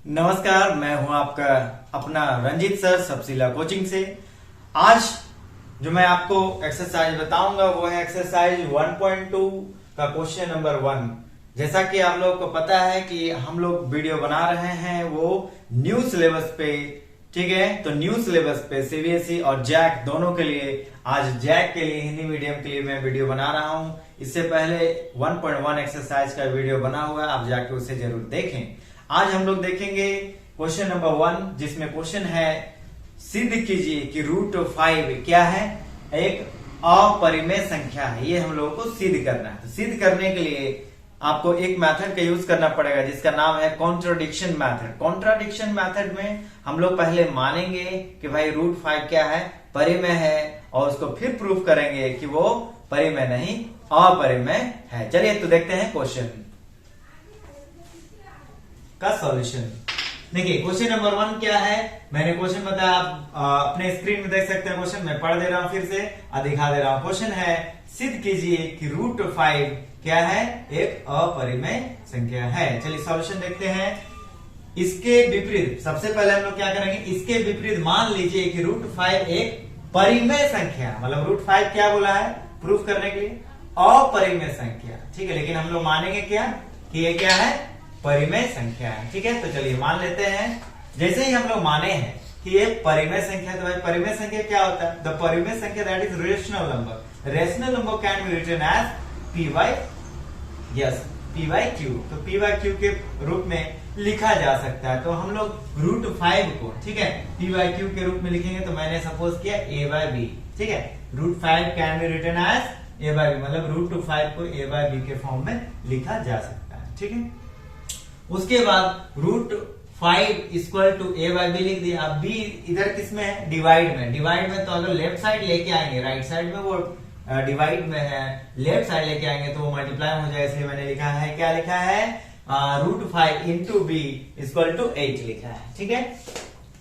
नमस्कार, मैं हूं आपका अपना रंजीत सर सबसिला कोचिंग से। आज जो मैं आपको एक्सरसाइज बताऊंगा वो है एक्सरसाइज 1.2 का क्वेश्चन नंबर 1। जैसा कि आप लोगों को पता है कि हम लोग वीडियो बना रहे हैं वो न्यू सिलेबस पे, ठीक है। तो न्यू सिलेबस पे सीबीएसई और जैक दोनों के लिए, आज जैक के लिए हिंदी मीडियम के लिए मैं वीडियो बना रहा हूं। इससे पहले 1.1 एक्सरसाइज का वीडियो बना हुआ है, आप जाके उसे जरूर देखें। आज हम लोग देखेंगे क्वेश्चन नंबर 1, जिसमें क्वेश्चन है सिद्ध कीजिए कि रूट 5 क्या है, एक अपरिमेय संख्या है। ये हम लोगों को सिद्ध करना है। तो सिद्ध करने के लिए आपको एक मेथड का यूज करना पड़ेगा जिसका नाम है कॉन्ट्राडिक्शन मेथड। कॉन्ट्राडिक्शन मेथड में हम लोग पहले मानेंगे कि भाई रूट 5 क्या है, परिमेय है, और उसको फिर प्रूफ करेंगे कि वो परिमेय नहीं अपरिमेय है। चलिए तो देखते हैं क्वेश्चन का सॉल्यूशन। देखिए क्वेश्चन नंबर 1 क्या है, मैंने क्वेश्चन बताया, आप अपने स्क्रीन में देख सकते हैं। क्वेश्चन मैं पढ़ दे रहा हूं, फिर से दिखा दे रहा हूं। क्वेश्चन है सिद्ध कीजिए कि रूट 5 क्या है, एक अपरिमेय संख्या है। चलिए सॉल्यूशन देखते हैं। इसके विपरीत सबसे पहले हम लोग क्या करेंगे, इसके विपरीत मान लीजिए कि रूट 5 एक परिमेय संख्या, मतलब रूट 5 क्या बोला है प्रूफ करने के लिए, अपरिमेय संख्या, ठीक है। लेकिन हम लोग मानेंगे क्या कि ये क्या है, परिमेय संख्या है, ठीक है। तो चलिए मान लेते हैं। जैसे ही हम लोग माने हैं कि ये परिमेय संख्या है, तो भाई परिमेय संख्या क्या होता है, द परिमेय संख्या that is rational number. Rational number can be written as P by Q. तो पी बाई क्यू के रूप में लिखा जा सकता है। तो हम लोग रूट 5 को, ठीक है, पी बाई क्यू के रूप में लिखेंगे। तो मैंने सपोज किया ए बाई बी, ठीक है। Root 5 can be written as A by B, मतलब रूट 5 को ए बाई बी के फॉर्म में लिखा जा सकता है, ठीक है। उसके बाद root 5 equal to A by B लिख दिया। अब बी इधर किसमें है, डिवाइड में। डिवाइड में तो अगर लेफ्ट साइड लेके आएंगे, राइट साइड में वो डिवाइड में है, लेफ्ट साइड लेके आएंगे तो वो मल्टीप्लाई हो जाएगा। इसलिए मैंने लिखा है, क्या लिखा है, root 5 into B equal to 8 लिखा है, ठीक है।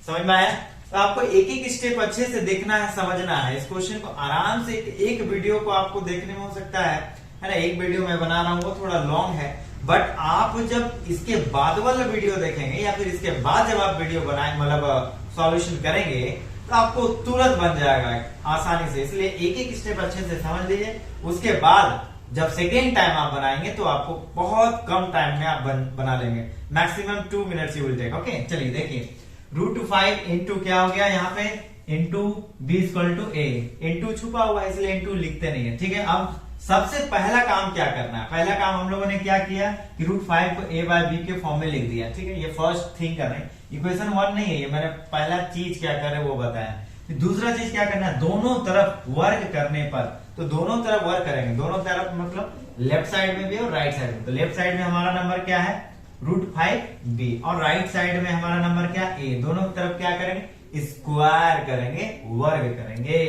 समझ में आया। तो आपको एक एक स्टेप अच्छे से देखना है, समझना है। इस क्वेश्चन को आराम से एक वीडियो को आपको देखने में हो सकता है ना। एक वीडियो मैं बना रहा हूं वो थोड़ा लॉन्ग है, बट आप जब इसके बाद वाला वीडियो देखेंगे या फिर इसके बाद जब आप वीडियो बनाए, मतलब सॉल्यूशन करेंगे, तो आपको तुरंत बन जाएगा आसानी से। इसलिए एक एक स्टेप अच्छे से समझ लीजिए। उसके बाद जब सेकेंड टाइम आप बनाएंगे तो आपको बहुत कम टाइम में आप बना लेंगे। Maximum 2 minutes you will take. Okay, चलिए देखिए। रूट 5 इंटू क्या हो गया यहाँ पे, into B equal to A. Into छुपा हुआ है इसलिए इंटू लिखते नहीं है, ठीक है। अब सबसे पहला काम क्या करना है, पहला काम हम लोगों ने क्या किया कि रूट 5 को ए बाय बी के फॉर्म में लिख दिया, ठीक है। ये फर्स्ट थिंग कर रहे हैं। इक्वेशन 1 नहीं है ये, मैंने पहला चीज क्या कर रहे वो बताया। दूसरा चीज क्या करना है, दोनों तरफ वर्क करने पर, तो दोनों तरफ वर्क करेंगे। दोनों तरफ मतलब लेफ्ट साइड में भी और राइट साइड में। तो लेफ्ट साइड में हमारा नंबर क्या है, रूट 5 बी, और राइट साइड में हमारा नंबर क्या, ए। दोनों तरफ क्या करेंगे, स्क्वायर करेंगे, वर्ग करेंगे।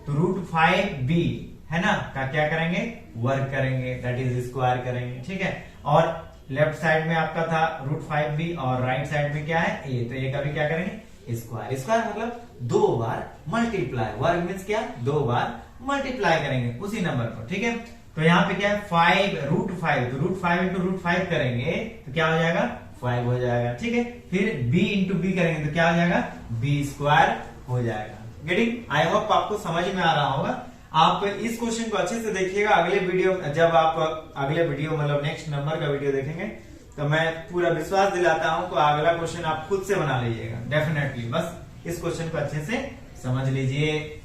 तो रूट 5 बी है ना का क्या करेंगे, वर्क करेंगे, दैट इज स्क्वायर करेंगे, ठीक है। और लेफ्ट साइड में आपका था रूट 5 बी और राइट साइड में क्या है, ए। तो ए का भी क्या करेंगे, स्क्वायर। स्क्वायर मतलब 2 बार मल्टीप्लाई, वर्ग मीन्स क्या, 2 बार मल्टीप्लाई करेंगे उसी नंबर को, ठीक है। तो यहाँ पे क्या है, 5 रूट 5, तो रूट 5 इंटू रूट 5 करेंगे तो क्या हो जाएगा, 5 हो जाएगा, ठीक है। फिर b इंटू बी करेंगे तो क्या हो जाएगा, बी स्क्वायर हो जाएगा। गेटिंग, आई होप आपको समझ में आ रहा होगा। आप इस क्वेश्चन को अच्छे से देखिएगा। अगले वीडियो, जब आप अगले वीडियो मतलब नेक्स्ट नंबर का वीडियो देखेंगे तो मैं पूरा विश्वास दिलाता हूं कि अगला क्वेश्चन आप खुद से बना लीजिएगा डेफिनेटली। बस इस क्वेश्चन को अच्छे से समझ लीजिए।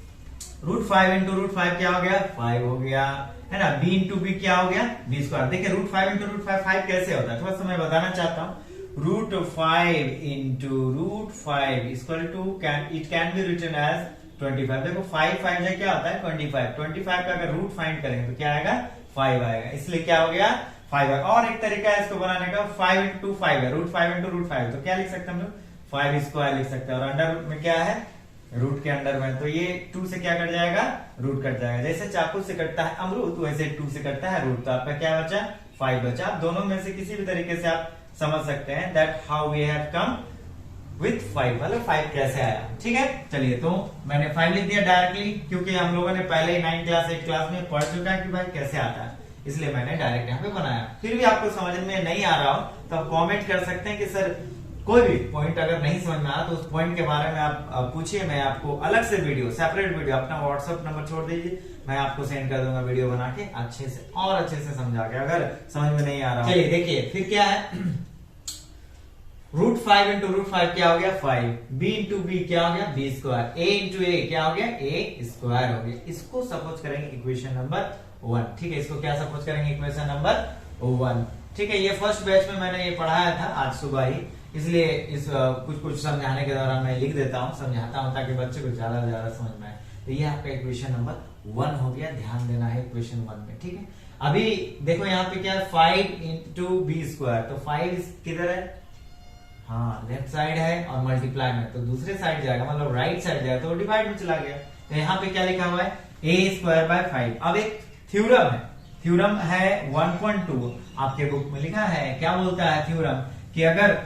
रूट 5 इंटू रूट 5 क्या हो गया, 5 हो गया, है ना। बी इंटू बी क्या हो गया, बी स्क्वायर। देखिए रूट 5 इंटू रूट 5 कैसे होता है, थोड़ा सा मैं बताना चाहता हूँ। Root 5 into root 5 equal to it can be written as 25। देखो 5 5 क्या होता है, 25। 25 का अगर रूट फाइंड करेंगे तो क्या आएगा, 5 आएगा। इसलिए क्या हो गया, 5 आएगा। और एक तरीका है इसको बनाने का, 5 इंटू 5 है, रूट 5 इंटू रूट 5, तो क्या लिख सकते हैं हम लोग, 5 स्क्वायर लिख सकते हैं। और अंडर रूट में क्या है, रूट के अंडर में, तो ये 2 से क्या कट जाएगा, रूट कट जाएगा। जैसे चाकू से कटता है अमरूद वैसे 2 से कटता है रूट। तो आपका क्या बचा, 5 बचा। आप दोनों में से किसी भी तरीके से आप समझ सकते हैं that how we have come with 5, मतलब 5 कैसे आया, ठीक है। चलिए तो मैंने 5 लिख दिया डायरेक्टली, क्योंकि हम लोगों ने पहले ही 9 क्लास 8 क्लास में पढ़ चुका है कि भाई कैसे आता है, इसलिए मैंने डायरेक्ट यहाँ पे बनाया। फिर भी आपको समझ में नहीं आ रहा हो तो आप कमेंट कर सकते हैं कि सर कोई भी पॉइंट अगर नहीं समझ में आया तो उस पॉइंट के बारे में आप पूछिए, मैं आपको अलग से वीडियो, सेपरेट वीडियो, अपना व्हाट्सएप नंबर छोड़ दीजिए, मैं आपको सेंड कर दूंगा वीडियो बना के अच्छे से और अच्छे से समझा के, अगर समझ में नहीं आ रहा। चलिए देखिए फिर क्या है, √5 इंटू √5 क्या हो गया 5, b इंटू बी क्या हो गया b स्क्वायर, a इंटू ए क्या हो गया a स्क्वायर हो गया। इसको सपोज करेंगे इक्वेशन नंबर 1, ठीक है, इसको क्या सपोज करेंगे इक्वेशन नंबर 1, ठीक है। ये फर्स्ट बैच में मैंने ये पढ़ाया था आज सुबह ही, इसलिए इस कुछ समझाने के दौरान मैं लिख देता हूँ, समझाता हूँ ताकि बच्चे को ज्यादा से ज्यादा समझ में आए। तो ये आपका इक्वेशन नंबर 1 हो गया, ध्यान देना है इक्वेशन 1 में, ठीक है। अभी देखो यहाँ पे क्या है 5 इंटू बी स्क्वायर, तो 5 किधर है, हाँ लेफ्ट साइड है और मल्टीप्लाई में तो दूसरे साइड जाएगा, मतलब राइट साइड जाएगा तो डिवाइड में चला गया। तो यहाँ पे क्या लिखा हुआ है a स्क्वायर बाय 5। अब एक थ्योरम है, थ्योरम है 1.2 आपके बुक में लिखा है, क्या बोलता है थ्योरम कि अगर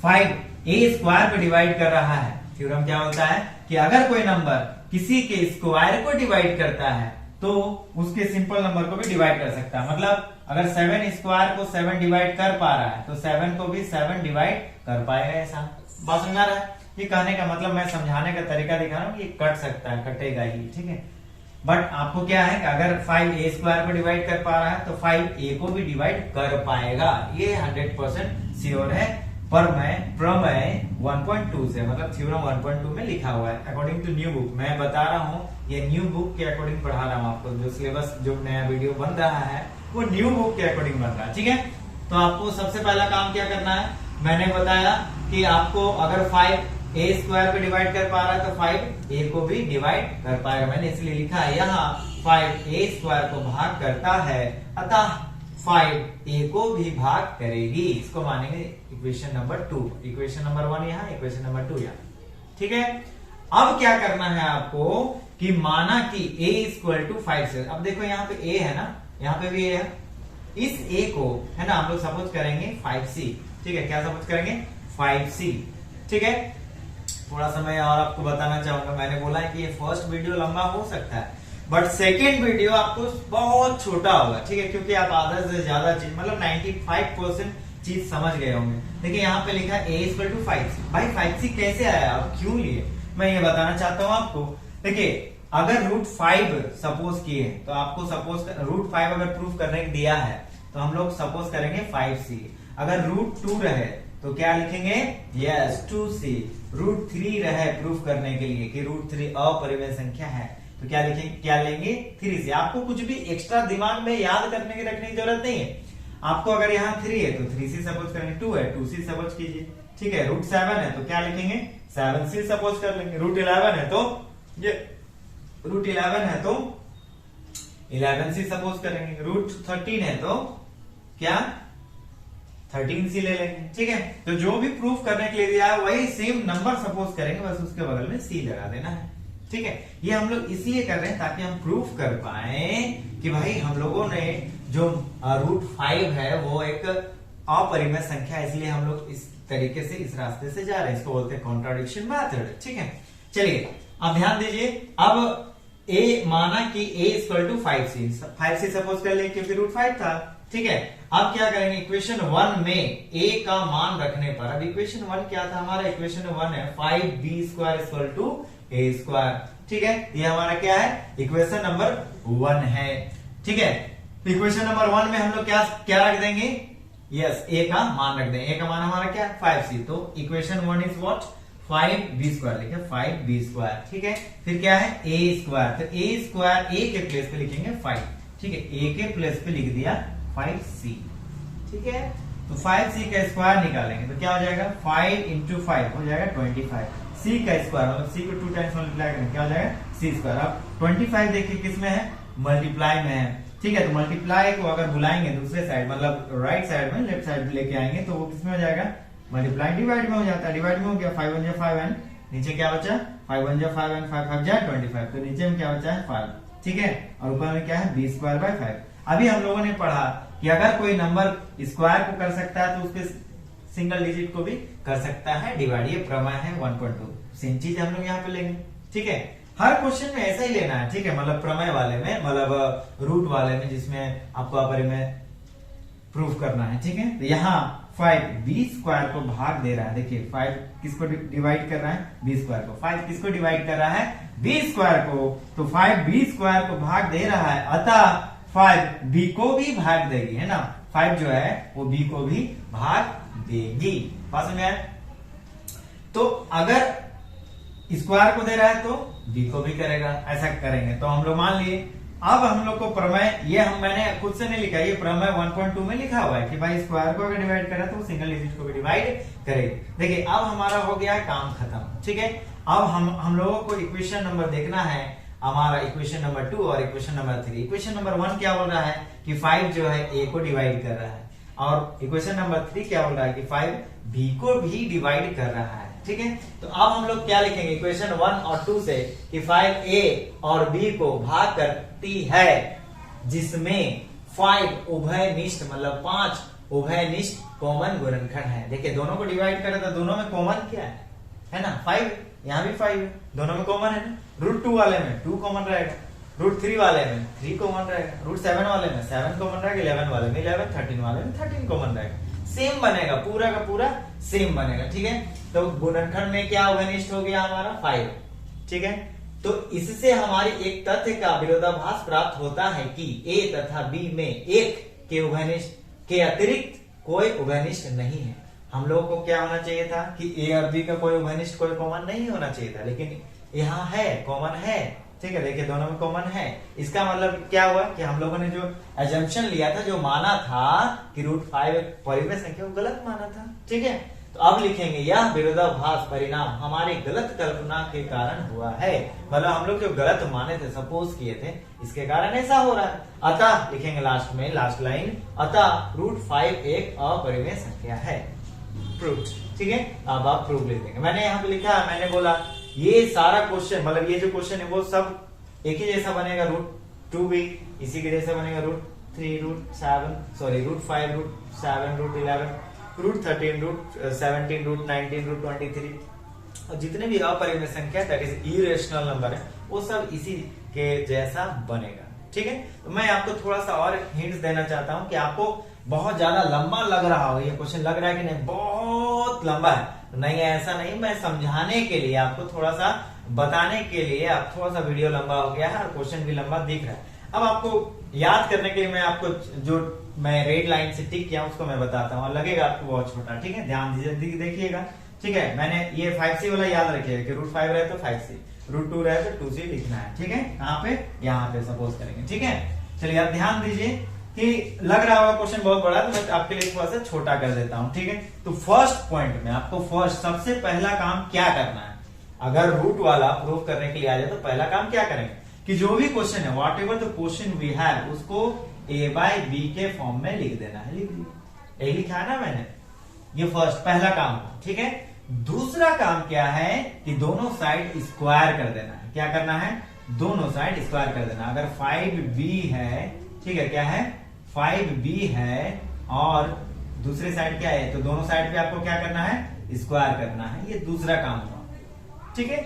5 a स्क्वायर पे डिवाइड कर रहा है, थ्योरम क्या बोलता है कि अगर कोई नंबर किसी के स्क्वायर को डिवाइड करता है तो उसके सिंपल नंबर को भी डिवाइड कर सकता है। मतलब अगर 7 स्क्वायर को 7 डिवाइड कर पा रहा है तो 7 को भी 7 डिवाइड कर पाएगा, ऐसा बात समझ आ रहा है। ये कहने का मतलब, मैं समझाने का तरीका दिखा रहा हूँ कि ये कट सकता है, कटेगा ही, ठीक है। बट आपको क्या है कि अगर 5 a स्क्वायर को डिवाइड कर पा रहा है तो 5 a को भी डिवाइड कर पाएगा, ये 100% श्योर है। पर मैं प्रमेय 1.2 से, मतलब थ्योरम 1.2 में लिखा हुआ है अकॉर्डिंग टू न्यू बुक। मैं बता रहा हूँ ये न्यू बुक के अकॉर्डिंग पढ़ा रहा हूँ आपको, जो सिलेबस जो नया वीडियो बन रहा है वो न्यू बुक के अकॉर्डिंग बन रहा है, ठीक है। तो आपको सबसे पहला काम क्या करना है, मैंने बताया कि आपको अगर 5 a स्क्वायर पे डिवाइड कर पा रहा है तो 5 a को भी डिवाइड कर पाएगा। मैंने इसलिए लिखा है यहाँ 5 a स्क्वायर को भाग करता है, अतः 5 a को भी भाग करेगी। इसको मानेंगे इक्वेशन नंबर 2, इक्वेशन नंबर 1 यहाँ, इक्वेशन नंबर 2 यहाँ, ठीक है। अब क्या करना है आपको कि माना कि a इक्वल टू 5 से, अब देखो यहाँ पे a है ना, यहाँ पे भी a है, इस a को है ना हम लोग सपोज करेंगे 5c, ठीक है। क्या सपोज करेंगे 5c, ठीक है। थोड़ा सा मैं और आपको बताना चाहूंगा, मैंने बोला है कि ये फर्स्ट वीडियो लंबा हो सकता है बट सेकेंड वीडियो आपको बहुत छोटा होगा, ठीक है, क्योंकि आप आधा से ज्यादा चीज, मतलब 95% चीज समझ गए होंगे। देखिए यहाँ पे लिखा है a इक्वल टू 5c, भाई 5c कैसे आया, अब क्यों लिए, मैं ये बताना चाहता हूँ आपको। देखिए अगर √5 सपोज किए तो आपको सपोज √5 अगर प्रूफ करने के दिया है तो हम लोग सपोज करेंगे 5c। अगर √2 रहे तो क्या लिखेंगे, यस 2c। √3 रहे प्रूफ करने के लिए कि √3 अपरिमेय संख्या है तो क्या लिखेंगे, क्या लेंगे 3c। आपको कुछ भी एक्स्ट्रा दिमाग में याद करने की रखने की जरूरत नहीं है। आपको अगर यहाँ 3 है तो 3c सपोज करेंगे, 2 है 2c सपोज कीजिए, ठीक है। √7 है तो क्या लिखेंगे 7c सपोज कर लेंगे, √11 है तो ये √11 है तो 11c सपोज करेंगे, √13 है तो क्या 13c ले लेंगे, ठीक है। तो जो भी प्रूफ करने के लिए दिया है वही सेम नंबर सपोज करेंगे, बस उसके बगल में c लगा देना है, ठीक है। ये हम लोग इसलिए कर रहे हैं ताकि हम प्रूफ कर पाए कि भाई हम लोगों ने जो √5 है वो एक अपरिमेय संख्या, इसलिए हम लोग इस तरीके से इस रास्ते से जा रहे हैं, इसको बोलते हैं कॉन्ट्राडिक्शन मेथड, ठीक है। चलिए अब ध्यान दीजिए, अब a माना कि a equal to 5c suppose कर ले क्योंकि √5 था, ठीक है। अब क्या करेंगे, इक्वेशन 1 में a का मान रखने पर, अब इक्वेशन 1 क्या था हमारा, इक्वेशन 1 है 5b square equal to a square, ठीक है। ये हमारा क्या है, इक्वेशन नंबर 1 है, ठीक है। इक्वेशन नंबर 1 में हम लोग क्या रख देंगे, यस a का मान रख देंगे। a का मान हमारा क्या है 5c, तो equation 1 is what 5b square, लिखे 5b स्क्वायर, ठीक है। फिर क्या है a स्क्वायर, तो a स्क्वायर a के प्लेस पे लिखेंगे 5, ठीक है। a के प्लेस पे लिख दिया 5c, ठीक है। तो 5c का स्क्वायर निकालेंगे तो क्या हो जाएगा 5 इंटू 5 हो जाएगा 25, c का स्क्वायर मतलब c को 2 टाइम्स मल्टीप्लाई करेंगे क्या हो जाएगा c स्क्वायर। अब 25 देखिए किस में है, मल्टीप्लाई में है, ठीक है। तो मल्टीप्लाई को अगर बुलाएंगे दूसरे साइड, मतलब राइट साइड में, लेफ्ट साइड लेके आएंगे तो वो किसमें हो जाएगा, मल्टीप्लाई डिवाइड में हो जाता है, डिवाइड में हो गया 5 1 जा 5 n, नीचे क्या बचा 5 1 जा 5 n, 5 5 जा 25, तो नीचे में क्या बचा है 5, ठीक है। और ऊपर में क्या है b स्क्वायर बाय 5। अभी हम लोगों ने पढ़ा कि अगर कोई नंबर स्क्वायर को कर सकता है तो उसके सिंगल डिजिट को भी कर सकता है डिवाइड, ये प्रमेय है 1.2। सेम चीज हम लोग यहाँ पे लेंगे, ठीक है। हर क्वेश्चन में ऐसा ही लेना है, ठीक है, मतलब प्रमेय वाले में, मतलब रूट वाले में जिसमें आपको अपरिमेय प्रूफ करना है, ठीक है। तो यहाँ 5 बी स्क्वायर को भाग दे रहा है। देखिए 5 किसको डिवाइड कर रहा है, बी स्क्वायर को। 5 किसको डिवाइड कर रहा है, बी स्क्वायर को। तो 5 बी स्क्वायर को भाग दे रहा है, अतः 5 बी को भी भाग देगी, है ना। 5 जो है वो बी को भी भाग देगी। बात समझ में आया? तो अगर स्क्वायर को दे रहा है तो बी को भी करेगा, ऐसा करेंगे। तो हम लोग मान लिए। अब हम लोग को प्रमेय, ये मैंने खुद से नहीं लिखा, ये प्रमेय 1.2 में लिखा हुआ है कि भाई स्क्वायर को अगर डिवाइड करा तो वो सिंगल डिजिट को भी डिवाइड करेगा। देखिए अब हमारा हो गया काम खत्म, ठीक है। अब हम लोगों को इक्वेशन नंबर देखना है, हमारा इक्वेशन नंबर 2 और इक्वेशन नंबर 3। इक्वेशन नंबर 1 क्या बोल रहा है कि 5 जो है ए को डिवाइड कर रहा है, और इक्वेशन नंबर 3 क्या बोल रहा है कि 5 बी को भी डिवाइड कर रहा है, ठीक है। तो अब हम लोग क्या लिखेंगे इक्वेशन 1 और 2 से कि 5 ए और बी को भाग करती है, जिसमें 5 उभयनिष्ठ मतलब 5 उभयनिष्ठ कॉमन गुणनखंड है। देखिए दोनों को डिवाइड करें तो दोनों में कॉमन क्या है ना, 5। यहाँ भी 5 है, दोनों में कॉमन है ना। √2 वाले में 2 कॉमन रहेगा, √3 वाले में 3 कॉमन रहेगा, √7 वाले में 7 कॉमन रहेगा, 11 वाले में 11, 13 वाले में 13 कॉमन रहेगा। सेम बनेगा, पूरा का पूरा सेम बनेगा, ठीक है। तो गुणनखंड में क्या उभयनिष्ठ हो गया हमारा 5, ठीक है। तो इससे हमारी एक तथ्य का विरोधाभास प्राप्त होता है कि ए तथा बी में एक के उभयनिष्ठ के अतिरिक्त कोई उभयनिष्ठ नहीं है। हम लोगों को क्या होना चाहिए था कि ए और बी का कोई उभयनिष्ठ कोई कॉमन नहीं होना चाहिए था, लेकिन यहाँ है, कॉमन है, ठीक है। देखिए दोनों में कॉमन है। इसका मतलब क्या हुआ कि हम लोगों ने जो एजम्पशन लिया था, जो माना था कि √5 एक परिमेय संख्या, वो गलत माना था, ठीक है। तो अब लिखेंगे यह विरोधाभास परिणाम हमारी गलत कल्पना के कारण हुआ है। मतलब हम लोग जो गलत माने थे, सपोज किए थे, इसके कारण ऐसा हो रहा है। अतः लिखेंगे लास्ट में, लास्ट लाइन, अतः √5 एक अपरिमेय संख्या है। प्रूफ, ठीक है। अब आप प्रूफ लिख देंगे। मैंने यहाँ पे लिखा है, मैंने बोला ये सारा क्वेश्चन, मतलब ये जो क्वेश्चन है वो सब एक ही जैसा बनेगा। √2 भी इसी के जैसा बनेगा, √3, √7, सॉरी √5, √7, √11, √13, √17, √19, √23, और जितने भी अपरिमेय संख्या दैट इज इरेशनल नंबर है, वो सब इसी के जैसा बनेगा, ठीक है। तो मैं आपको थोड़ा सा और हिंट्स देना चाहता हूं कि आपको बहुत ज्यादा लंबा लग रहा हो, ये क्वेश्चन लग रहा है कि नहीं बहुत लंबा है, नहीं ऐसा नहीं, मैं समझाने के लिए, आपको थोड़ा सा बताने के लिए, आप थोड़ा सा वीडियो लंबा हो गया है और क्वेश्चन भी लंबा दिख रहा है। अब आपको याद करने के लिए मैं आपको जो मैं रेड लाइन से टिक किया उसको मैं बताता हूँ, लगेगा आपको बहुत छोटा, ठीक है। ध्यान दीजिए, देखिएगा, ठीक है। मैंने ये 5C वाला याद रखिएगा कि √5 रहे तो 5C, √2 रहे तो 2C लिखना है, ठीक है। कहाँ पे, यहाँ पे सपोज करेंगे, ठीक है। चलिए आप ध्यान दीजिए कि लग रहा होगा क्वेश्चन बहुत बड़ा, तो मैं आपके लिए थोड़ा सा छोटा कर देता हूँ, ठीक है। तो फर्स्ट पॉइंट में आपको सबसे पहला काम क्या करना है, अगर रूट वाला प्रूफ करने के लिए आ जाए तो पहला काम क्या करेंगे कि जो भी क्वेश्चन है, whatever the question we have, उसको a/b के फॉर्म में लिख देना है। लिख दिया, यही लिखा है ना मैंने, ये फर्स्ट पहला काम, ठीक है। दूसरा काम क्या है कि दोनों साइड स्क्वायर कर देना है। क्या करना है, दोनों साइड स्क्वायर कर देना। अगर 5b है, ठीक है, क्या है 5b है, और दूसरी साइड क्या है, तो दोनों साइड पे आपको क्या करना है, स्क्वायर करना है। ये दूसरा काम हुआ, ठीक है।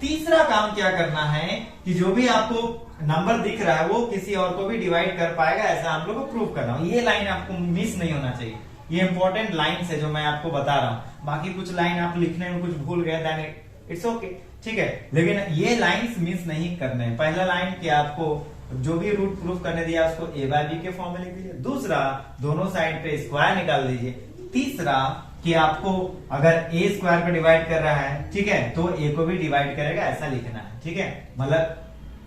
तीसरा काम क्या करना है कि जो भी आपको नंबर दिख रहा है वो किसी और को भी डिवाइड कर पाएगा, ऐसा आप लोग को प्रूव करना है। ये लाइन आपको मिस नहीं होना चाहिए, ये इंपॉर्टेंट लाइन है जो मैं आपको बता रहा हूं। बाकी कुछ लाइन आप लिखने में कुछ भूल गए, देन इट्स ओके, ठीक है, लेकिन ये लाइंस मिस नहीं करने। पहला लाइन कि आपको जो भी रूट प्रूफ करने दिया उसको a/b के फॉर्म में लिख दीजिए। दूसरा, दोनों साइड पे स्क्वायर निकाल दीजिए। तीसरा कि आपको अगर a स्क्वायर को डिवाइड कर रहा है, ठीक है, तो a को भी डिवाइड करेगा, ऐसा लिखना है, ठीक है। मतलब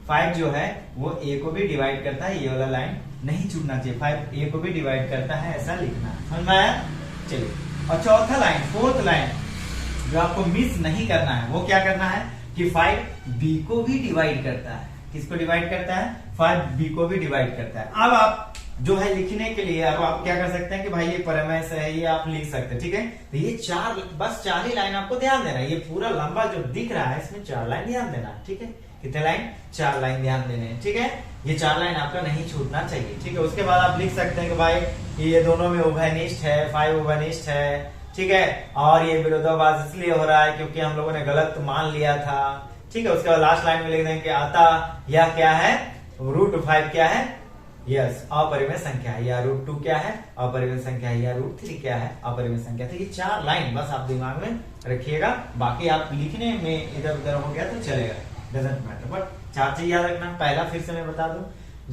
5 जो है वो a को भी डिवाइड करता है, ये वाला लाइन नहीं छूटना चाहिए, 5 a को भी डिवाइड करता है, ऐसा लिखना है, समझ में आया। चलिए, और चौथा लाइन, फोर्थ लाइन जो आपको मिस नहीं करना है वो क्या करना है कि 5 b को भी डिवाइड करता है। किसको डिवाइड करता है, 5 b को भी डिवाइड करता है। अब आप जो है लिखने के लिए अब आप क्या कर सकते हैं कि भाई ये प्रमेय से है, ये आप लिख सकते हैं, ठीक है। तो ये बस 4 ही लाइन आपको ध्यान देना है। ये पूरा लंबा जो दिख रहा है इसमें 4 लाइन ध्यान देना है, ठीक है। कितने लाइन, 4 लाइन ध्यान देने हैं, ठीक है। ये 4 लाइन आपका नहीं छूटना चाहिए, ठीक है। उसके बाद आप लिख सकते हैं कि भाई ये दोनों में उभयनिष्ठ है, 5 उभयनिष्ठ है, ठीक है, और ये विरोधाभास इसलिए हो रहा है क्योंकि हम लोगों ने गलत मान लिया था, ठीक है। उसके बाद लास्ट लाइन में लिख देंगे अतः यह क्या है, √5 क्या है, यस अपरिमेय संख्या है, या रूट 2 क्या है अपरिमेय संख्या है, या रूट 3 क्या है अपरिमेय संख्या। तो ये 4 लाइन बस आप दिमाग में रखिएगा, बाकी आप लिखने में इधर उधर हो गया तो चलेगा, डजंट मैटर, बट 4 चीज याद रखना। पहला फिर से मैं बता दूं,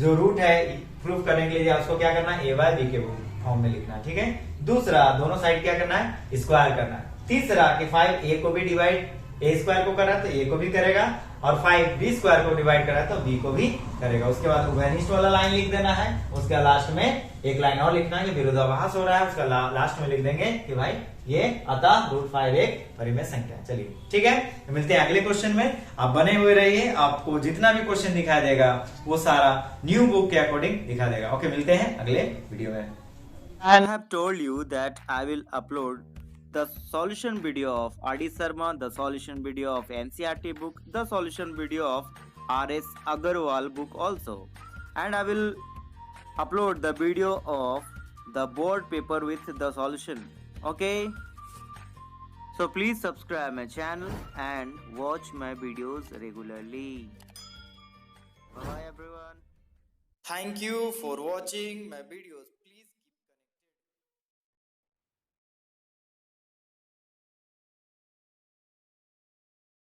जो रूट है प्रूफ करने के लिए उसको क्या करना है, ए बाय बी के फॉर्म में लिखना है, ठीक है। दूसरा दोनों साइड क्या करना है, स्क्वायर करना है। तीसरा कि 5 ए को भी डिवाइड ए स्क्वायर को कर रहा है तो ए को भी करेगा, और 5 बी स्क्वायर को डिवाइड कर रहा है तो बी को भी करेगा। उसके बाद उभयनिष्ठ वाला लाइन लिख देना है, उसका लास्ट में एक लाइन और लिखना है, विरोधाभास हो रहा है, उसका लास्ट में लिख देंगे कि भाई ये अतः रूट 5 एक परिमेय संख्या। चलिए ठीक है, तो मिलते हैं अगले क्वेश्चन में। आप बने हुए रहिए, आपको जितना भी क्वेश्चन दिखाई देगा वो सारा न्यू बुक के अकॉर्डिंग दिखा देगा। ओके, मिलते हैं अगले वीडियो में। I have told you that I will upload the solution video of R.D. Sharma, the solution video of NCERT book, the solution video of R.S. Agarwal book also, and I will upload the video of the board paper with the solution. Okay, so please subscribe my channel and watch my videos regularly. Bye everyone. Thank you for watching my videos.